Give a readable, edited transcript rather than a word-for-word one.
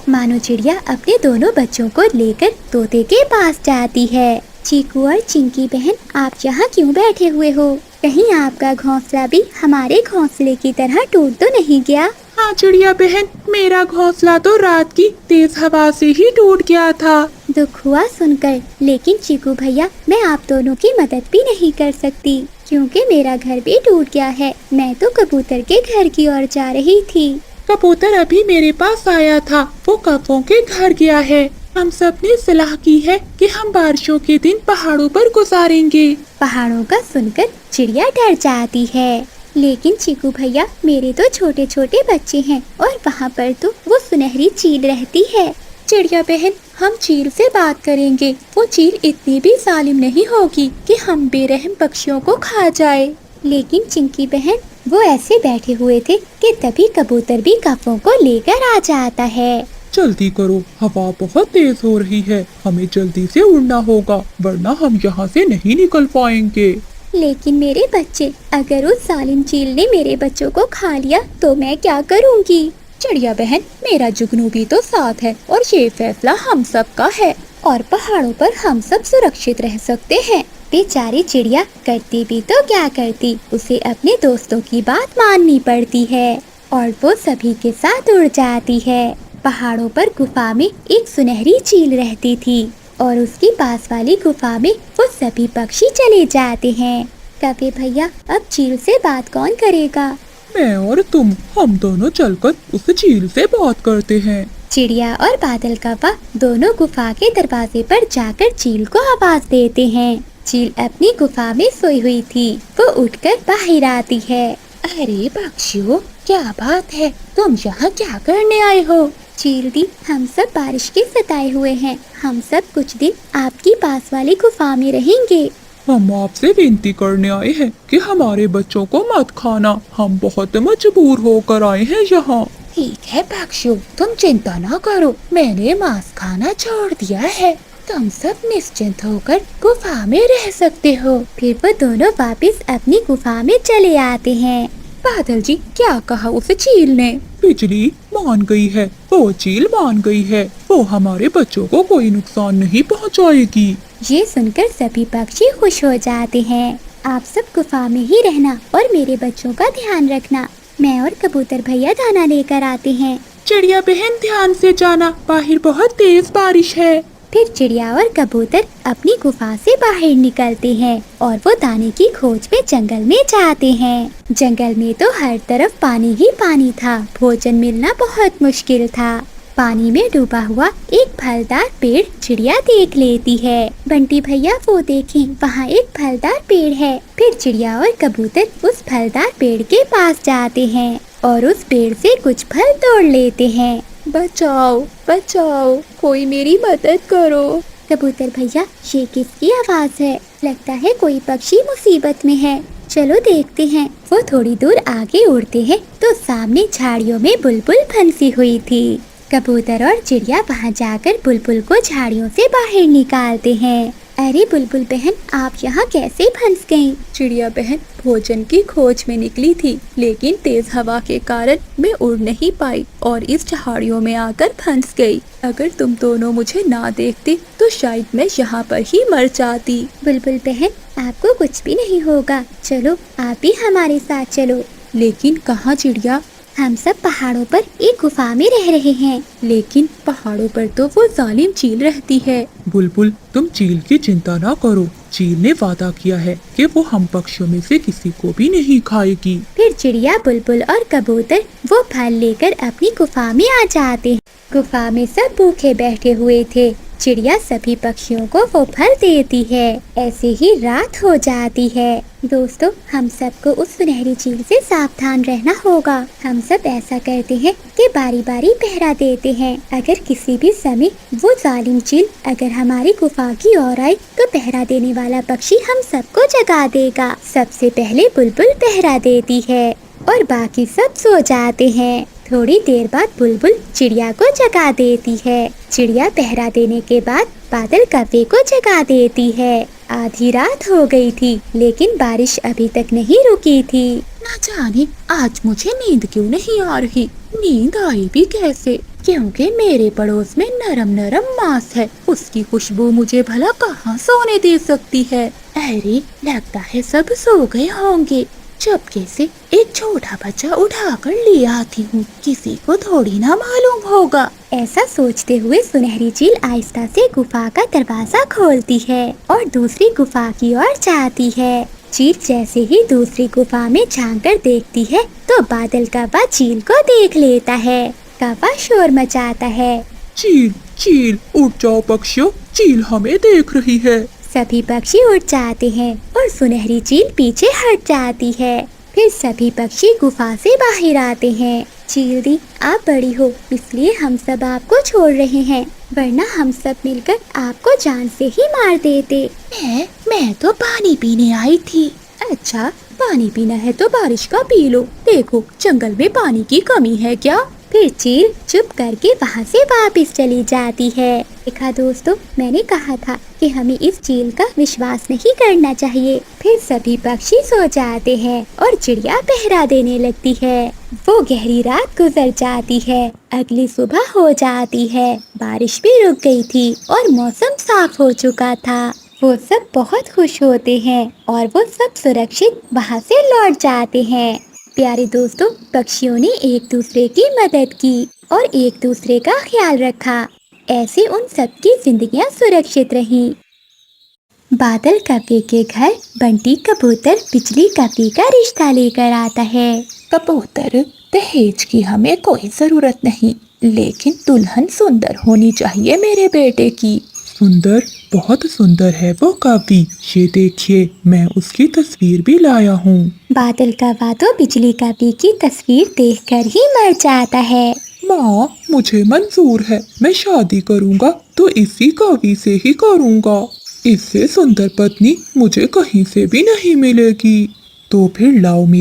मानो चिड़िया अपने दोनों बच्चों को लेकर तोते के पास जाती है। चीकू और चिंकी बहन, आप यहाँ क्यों बैठे हुए हो? कहीं आपका घोंसला भी हमारे घोंसले की तरह टूट तो नहीं गया? हाँ चिड़िया बहन, मेरा घोंसला तो रात की तेज हवा से ही टूट गया था। दुख हुआ सुनकर, लेकिन चीकू भैया मैं आप दोनों की मदद भी नहीं कर सकती क्योंकि मेरा घर भी टूट गया है। मैं तो कबूतर के घर की ओर जा रही थी। कबूतर अभी मेरे पास आया था, वो कौवों के घर गया है। हम सब ने सलाह की है कि हम बारिशों के दिन पहाड़ों पर गुजारेंगे। पहाड़ों का सुनकर चिड़िया डर जाती है। लेकिन चीकू भैया, मेरे तो छोटे छोटे बच्चे हैं और वहाँ पर तो वो सुनहरी चील रहती है। चिड़िया बहन, हम चील से बात करेंगे। वो चील इतनी भी जालिम नहीं होगी कि हम बेरहम पक्षियों को खा जाए। लेकिन चिंकी बहन, वो ऐसे बैठे हुए थे कि तभी कबूतर भी कौवों को लेकर आ जाता है। जल्दी करो, हवा बहुत तेज हो रही है, हमें जल्दी से उड़ना होगा वरना हम यहाँ से नहीं निकल पाएंगे। लेकिन मेरे बच्चे, अगर उस जालिम चील ने मेरे बच्चों को खा लिया तो मैं क्या करूँगी? चिड़िया बहन, मेरा जुगनू भी तो साथ है और ये फैसला हम सब का है और पहाड़ों पर हम सब सुरक्षित रह सकते हैं। बेचारी चिड़िया करती भी तो क्या करती, उसे अपने दोस्तों की बात माननी पड़ती है और वो सभी के साथ उड़ जाती है। पहाड़ों पर गुफा में एक सुनहरी चील रहती थी और उसकी पास वाली गुफा में वो सभी पक्षी चले जाते हैं। कभी भैया, अब चील से बात कौन करेगा? मैं और तुम, हम दोनों चलकर उस चील से बात करते हैं। चिड़िया और बादल कौवा दोनों गुफा के दरवाजे पर जाकर चील को आवाज देते हैं। चील अपनी गुफा में सोई हुई थी, वो उठकर बाहर आती है। अरे पक्षियों, क्या बात है, तुम यहाँ क्या करने आए हो? चील दी, हम सब बारिश के सताए हुए हैं, हम सब कुछ दिन आपकी पास वाली गुफा में रहेंगे। हम आपसे विनती करने आए हैं कि हमारे बच्चों को मत खाना, हम बहुत मजबूर होकर आए हैं यहाँ। ठीक है पक्षियों, तुम चिंता न करो, मैंने मांस खाना छोड़ दिया है, तुम सब निश्चिंत होकर गुफा में रह सकते हो। फिर वो दोनों वापस अपनी गुफा में चले आते हैं। बादल जी, क्या कहा उस चील ने? बिजली मान गई है, वो चील मान गई है, वो हमारे बच्चों को कोई नुकसान नहीं पहुँचाएगी। ये सुनकर सभी पक्षी खुश हो जाते हैं। आप सब गुफा में ही रहना और मेरे बच्चों का ध्यान रखना। मैं और कबूतर भैया दाना लेकर आते हैं। चिड़िया बहन, ध्यान से जाना, बाहर बहुत तेज बारिश है। फिर चिड़िया और कबूतर अपनी गुफा से बाहर निकलते हैं और वो दाने की खोज में जंगल में जाते हैं। जंगल में तो हर तरफ पानी ही पानी था, भोजन मिलना बहुत मुश्किल था। पानी में डूबा हुआ एक फलदार पेड़ चिड़िया देख लेती है। बंटी भैया, वो देखें, वहाँ एक फलदार पेड़ है। फिर चिड़िया और कबूतर उस फलदार पेड़ के पास जाते हैं और उस पेड़ से कुछ फल तोड़ लेते हैं। बचाओ बचाओ, कोई मेरी मदद करो। कबूतर भैया, ये किसकी आवाज़ है? लगता है कोई पक्षी मुसीबत में है। चलो देखते हैं। वो थोड़ी दूर आगे उड़ते हैं तो सामने झाड़ियों में बुलबुल फंसी हुई थी। कबूतर और चिड़िया वहाँ जाकर बुलबुल को झाड़ियों से बाहर निकालते हैं। अरे बुलबुल बहन, आप यहाँ कैसे फंस गईं? चिड़िया बहन, भोजन की खोज में निकली थी, लेकिन तेज हवा के कारण मैं उड़ नहीं पाई और इस झाड़ियों में आकर फंस गई। अगर तुम दोनों मुझे ना देखते तो शायद मैं यहाँ पर ही मर जाती। बुलबुल बहन, आपको कुछ भी नहीं होगा, चलो आप भी हमारे साथ चलो। लेकिन कहाँ चिड़िया? हम सब पहाड़ों पर एक गुफा में रह रहे हैं। लेकिन पहाड़ों पर तो वो जालिम चील रहती है। बुलबुल, तुम चील की चिंता ना करो, चील ने वादा किया है कि वो हम पक्षियों में से किसी को भी नहीं खाएगी। फिर चिड़िया, बुलबुल और कबूतर वो फल लेकर अपनी गुफा में आ जाते हैं। गुफा में सब भूखे बैठे हुए थे। चिड़िया सभी पक्षियों को वो फल देती है। ऐसे ही रात हो जाती है। दोस्तों, हम सबको उस सुनहरी चील से सावधान रहना होगा। हम सब ऐसा करते हैं कि बारी बारी पहरा देते हैं। अगर किसी भी समय वो जालिम चील अगर हमारी गुफा की ओर आए तो पहरा देने वाला पक्षी हम सबको जगा देगा। सबसे पहले बुलबुल पहरा देती है और बाकी सब सो जाते हैं। थोड़ी देर बाद बुलबुल चिड़िया को जगा देती है। चिड़िया पहरा देने के बाद बादल कौवे को जगा देती है। आधी रात हो गई थी, लेकिन बारिश अभी तक नहीं रुकी थी। ना जाने आज मुझे नींद क्यों नहीं आ रही, नींद आई भी कैसे। क्योंकि मेरे पड़ोस में नरम नरम मांस है, उसकी खुशबू मुझे भला कहाँ सोने दे सकती है। अरे लगता है सब सो गए होंगे। चुपके से एक छोटा बच्चा उठाकर ले आती हूँ, किसी को थोड़ी ना मालूम होगा। ऐसा सोचते हुए सुनहरी चील आहिस्ता से गुफा का दरवाजा खोलती है और दूसरी गुफा की ओर जाती है। चील जैसे ही दूसरी गुफा में झांककर देखती है तो बादल कौवा चील को देख लेता है। कौवा शोर मचाता है। चील चील उठ जाओ पक्षियों, चील हमें देख रही है। सभी पक्षी उठ जाते हैं और सुनहरी चील पीछे हट जाती है। फिर सभी पक्षी गुफा से बाहर आते हैं। चील दी, आप बड़ी हो इसलिए हम सब आपको छोड़ रहे हैं, वरना हम सब मिलकर आपको जान से ही मार देते। मैं तो पानी पीने आई थी। अच्छा, पानी पीना है तो बारिश का पी लो। देखो जंगल में पानी की कमी है क्या? फिर चील चुप करके वहाँ से वापस चली जाती है। देखा दोस्तों, मैंने कहा था कि हमें इस चील का विश्वास नहीं करना चाहिए। फिर सभी पक्षी सो जाते हैं और चिड़िया पहरा देने लगती है। वो गहरी रात गुजर जाती है। अगली सुबह हो जाती है। बारिश भी रुक गई थी और मौसम साफ हो चुका था। वो सब बहुत खुश होते हैं और वो सब सुरक्षित वहाँ से लौट जाते हैं। प्यारे दोस्तों, पक्षियों ने एक दूसरे की मदद की और एक दूसरे का ख्याल रखा। ऐसे उन सबकी जिंदगियां सुरक्षित रहीं। बादल कौवे के घर बंटी कबूतर बिजली कौवे का रिश्ता लेकर आता है। कबूतर, दहेज की हमें कोई जरूरत नहीं, लेकिन दुल्हन सुंदर होनी चाहिए मेरे बेटे की। सुंदर, बहुत सुंदर है वो कौवी। ये देखिए, मैं उसकी तस्वीर भी लाया हूँ। बादल कौवा तो बिजली कौवे की तस्वीर देखकर ही मर जाता है। माँ, मुझे मंजूर है, मैं शादी करूँगा तो इसी कौवी से ही करूँगा। इससे सुंदर पत्नी मुझे कहीं से भी नहीं मिलेगी। तो फिर लाओ मेरे